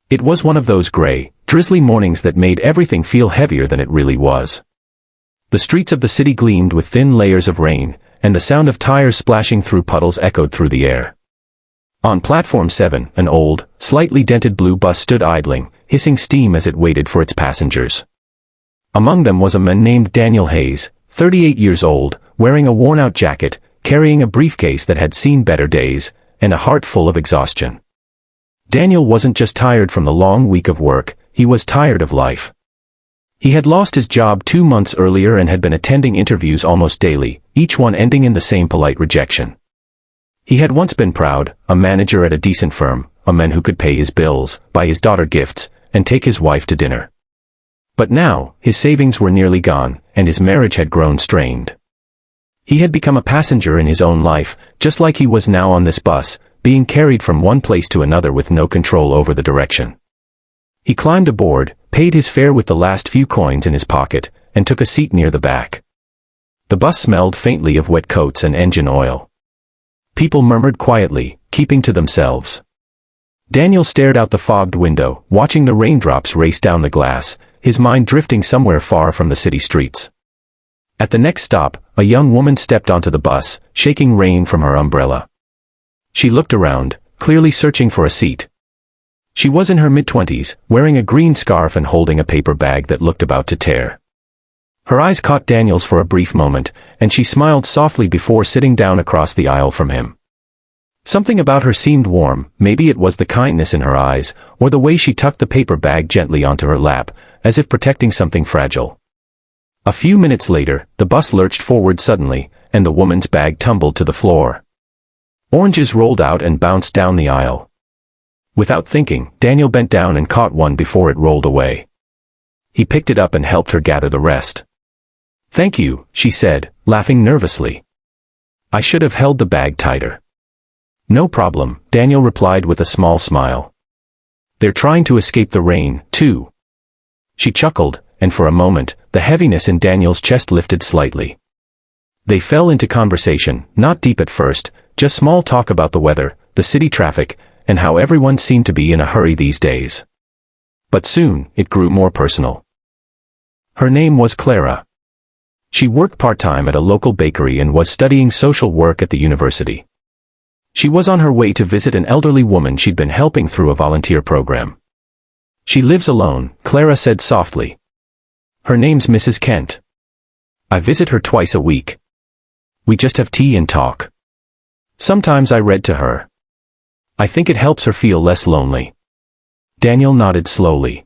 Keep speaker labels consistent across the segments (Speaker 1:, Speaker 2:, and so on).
Speaker 1: It was one of those gray, drizzly mornings that made everything feel heavier than it really was. The streets of the city gleamed with thin layers of rain, and the sound of tires splashing through puddles echoed through the air. On Platform 7, an old, slightly dented blue bus stood idling, hissing steam as it waited for its passengers. Among them was a man named Daniel Hayes, 38 years old, wearing a worn-out jacket, carrying a briefcase that had seen better days, and a heart full of exhaustion. Daniel wasn't just tired from the long week of work, he was tired of life. He had lost his job 2 months earlier and had been attending interviews almost daily, each one ending in the same polite rejection. He had once been proud, a manager at a decent firm, a man who could pay his bills, buy his daughter gifts, and take his wife to dinner. But now, his savings were nearly gone, and his marriage had grown strained. He had become a passenger in his own life, just like he was now on this bus, being carried from one place to another with no control over the direction. He climbed aboard, paid his fare with the last few coins in his pocket, and took a seat near the back. The bus smelled faintly of wet coats and engine oil. People murmured quietly, keeping to themselves. Daniel stared out the fogged window, watching the raindrops race down the glass, his mind drifting somewhere far from the city streets. At the next stop, a young woman stepped onto the bus, shaking rain from her umbrella. She looked around, clearly searching for a seat. She was in her mid-20s, wearing a green scarf and holding a paper bag that looked about to tear. Her eyes caught Daniel's for a brief moment, and she smiled softly before sitting down across the aisle from him. Something about her seemed warm, maybe it was the kindness in her eyes, or the way she tucked the paper bag gently onto her lap, as if protecting something fragile. A few minutes later, the bus lurched forward suddenly, and the woman's bag tumbled to the floor. Oranges rolled out and bounced down the aisle. Without thinking, Daniel bent down and caught one before it rolled away. He picked it up and helped her gather the rest. "Thank you," she said, laughing nervously. "I should have held the bag tighter." "No problem," Daniel replied with a small smile. "They're trying to escape the rain, too." She chuckled, and for a moment, the heaviness in Daniel's chest lifted slightly. They fell into conversation, not deep at first, just small talk about the weather, the city traffic, and how everyone seemed to be in a hurry these days. But soon, it grew more personal. Her name was Clara. She worked part-time at a local bakery and was studying social work at the university. She was on her way to visit an elderly woman she'd been helping through a volunteer program. "She lives alone," Clara said softly. "Her name's Mrs. Kent. I visit her twice a week. We just have tea and talk. Sometimes I read to her. I think it helps her feel less lonely." Daniel nodded slowly.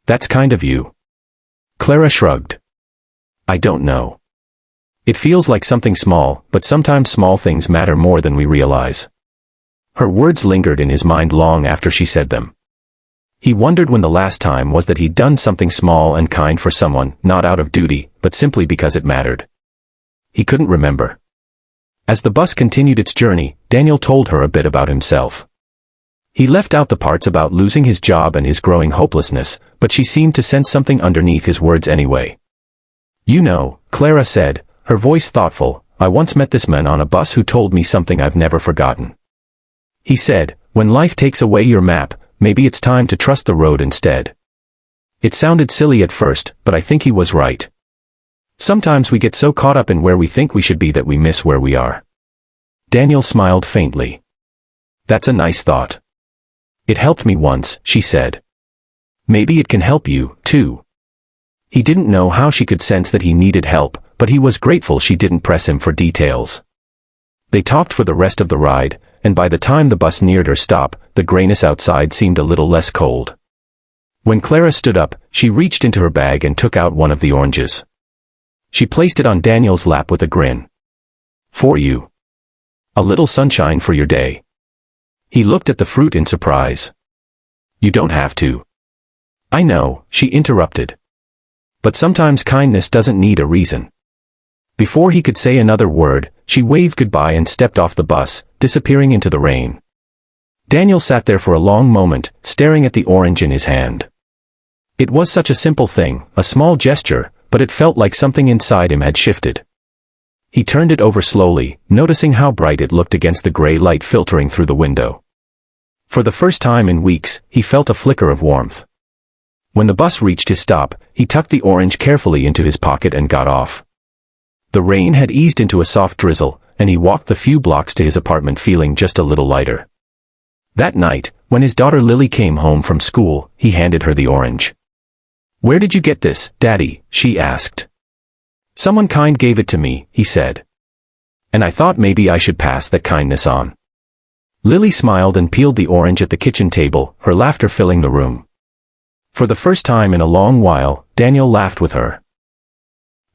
Speaker 1: "That's kind of you." Clara shrugged. "I don't know. It feels like something small, but sometimes small things matter more than we realize." Her words lingered in his mind long after she said them. He wondered when the last time was that he'd done something small and kind for someone, not out of duty, but simply because it mattered. He couldn't remember. As the bus continued its journey, Daniel told her a bit about himself. He left out the parts about losing his job and his growing hopelessness, but she seemed to sense something underneath his words anyway. "You know," Clara said, her voice thoughtful, "I once met this man on a bus who told me something I've never forgotten. He said, when life takes away your map, maybe it's time to trust the road instead." It sounded silly at first, but I think he was right. Sometimes we get so caught up in where we think we should be that we miss where we are. Daniel smiled faintly. "That's a nice thought. It helped me once," she said. "Maybe it can help you, too." He didn't know how she could sense that he needed help, but he was grateful she didn't press him for details. They talked for the rest of the ride, and by the time the bus neared her stop, the grayness outside seemed a little less cold. When Clara stood up, she reached into her bag and took out one of the oranges. She placed it on Daniel's lap with a grin. "For you. A little sunshine for your day." He looked at the fruit in surprise. "You don't have to." "I know," she interrupted. "But sometimes kindness doesn't need a reason." Before he could say another word, she waved goodbye and stepped off the bus, disappearing into the rain. Daniel sat there for a long moment, staring at the orange in his hand. It was such a simple thing, a small gesture, but it felt like something inside him had shifted. He turned it over slowly, noticing how bright it looked against the gray light filtering through the window. For the first time in weeks, he felt a flicker of warmth. When the bus reached his stop, he tucked the orange carefully into his pocket and got off. The rain had eased into a soft drizzle, and he walked the few blocks to his apartment feeling just a little lighter. That night, when his daughter Lily came home from school, he handed her the orange. "Where did you get this, Daddy?" she asked. "Someone kind gave it to me," he said. "And I thought maybe I should pass that kindness on." Lily smiled and peeled the orange at the kitchen table, her laughter filling the room. For the first time in a long while, Daniel laughed with her.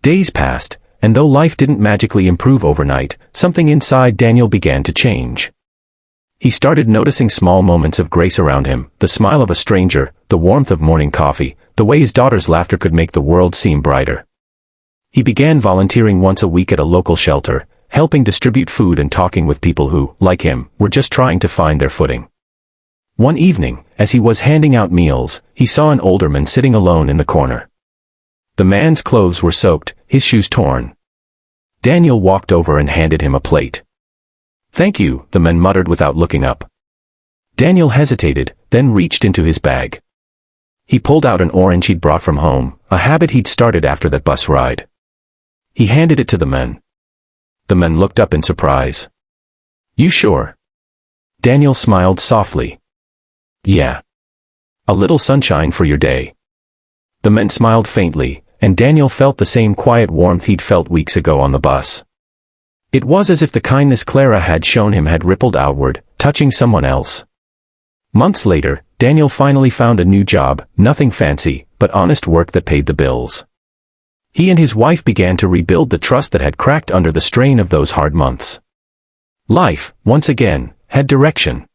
Speaker 1: Days passed, and though life didn't magically improve overnight, something inside Daniel began to change. He started noticing small moments of grace around him, the smile of a stranger, the warmth of morning coffee, the way his daughter's laughter could make the world seem brighter. He began volunteering once a week at a local shelter, helping distribute food and talking with people who, like him, were just trying to find their footing. One evening, as he was handing out meals, he saw an older man sitting alone in the corner. The man's clothes were soaked, his shoes torn. Daniel walked over and handed him a plate. "Thank you," the man muttered without looking up. Daniel hesitated, then reached into his bag. He pulled out an orange he'd brought from home, a habit he'd started after that bus ride. He handed it to the man. The man looked up in surprise. "You sure?" Daniel smiled softly. "Yeah. A little sunshine for your day." The man smiled faintly, and Daniel felt the same quiet warmth he'd felt weeks ago on the bus. It was as if the kindness Clara had shown him had rippled outward, touching someone else. Months later, Daniel finally found a new job, nothing fancy, but honest work that paid the bills. He and his wife began to rebuild the trust that had cracked under the strain of those hard months. Life, once again, had direction.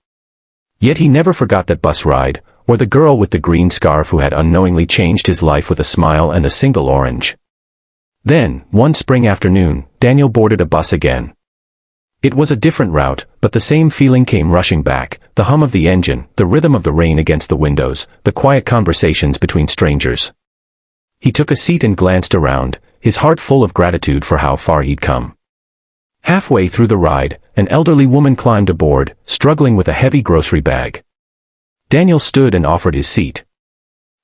Speaker 1: Yet he never forgot that bus ride, or the girl with the green scarf who had unknowingly changed his life with a smile and a single orange. Then, one spring afternoon, Daniel boarded a bus again. It was a different route, but the same feeling came rushing back, the hum of the engine, the rhythm of the rain against the windows, the quiet conversations between strangers. He took a seat and glanced around, his heart full of gratitude for how far he'd come. Halfway through the ride, an elderly woman climbed aboard, struggling with a heavy grocery bag. Daniel stood and offered his seat.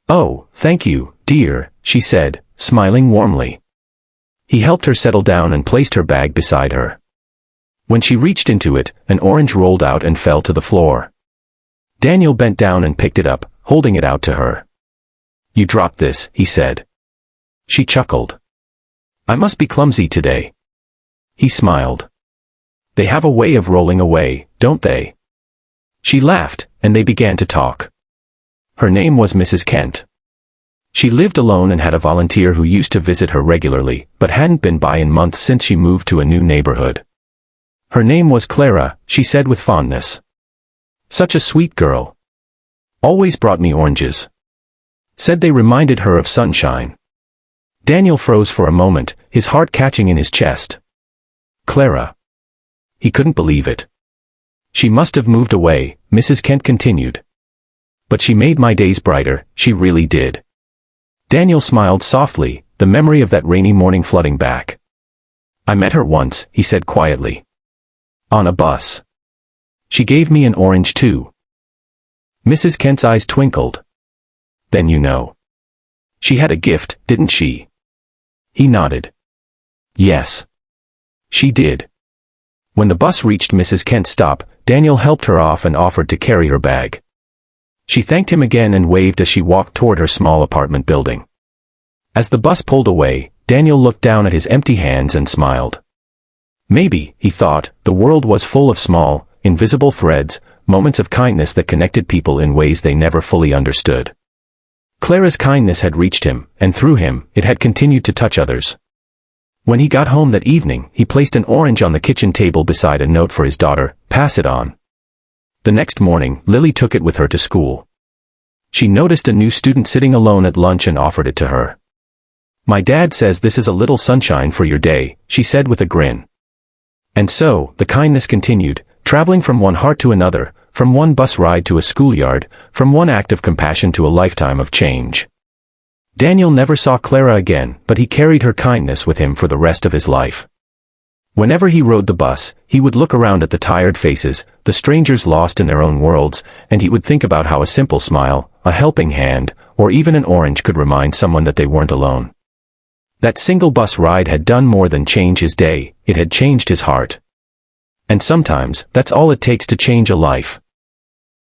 Speaker 1: "Oh, thank you, dear," she said, smiling warmly. He helped her settle down and placed her bag beside her. When she reached into it, an orange rolled out and fell to the floor. Daniel bent down and picked it up, holding it out to her. "You dropped this," he said. She chuckled. "I must be clumsy today." He smiled. "They have a way of rolling away, don't they?" She laughed, and they began to talk. Her name was Mrs. Kent. She lived alone and had a volunteer who used to visit her regularly, but hadn't been by in months since she moved to a new neighborhood. Her name was Clara, she said with fondness. "Such a sweet girl. Always brought me oranges." Said they reminded her of sunshine. Daniel froze for a moment, his heart catching in his chest. Clara. He couldn't believe it. "She must have moved away," Mrs. Kent continued. "But she made my days brighter, she really did." Daniel smiled softly, the memory of that rainy morning flooding back. "I met her once," he said quietly. "On a bus. She gave me an orange too." Mrs. Kent's eyes twinkled. "Then you know. She had a gift, didn't she?" He nodded. "Yes. She did." When the bus reached Mrs. Kent's stop, Daniel helped her off and offered to carry her bag. She thanked him again and waved as she walked toward her small apartment building. As the bus pulled away, Daniel looked down at his empty hands and smiled. Maybe, he thought, the world was full of small, invisible threads, moments of kindness that connected people in ways they never fully understood. Clara's kindness had reached him, and through him, it had continued to touch others. When he got home that evening, he placed an orange on the kitchen table beside a note for his daughter, "Pass it on." The next morning, Lily took it with her to school. She noticed a new student sitting alone at lunch and offered it to her. "My dad says this is a little sunshine for your day," she said with a grin. And so, the kindness continued, traveling from one heart to another, from one bus ride to a schoolyard, from one act of compassion to a lifetime of change. Daniel never saw Clara again, but he carried her kindness with him for the rest of his life. Whenever he rode the bus, he would look around at the tired faces, the strangers lost in their own worlds, and he would think about how a simple smile, a helping hand, or even an orange could remind someone that they weren't alone. That single bus ride had done more than change his day, it had changed his heart. And sometimes, that's all it takes to change a life.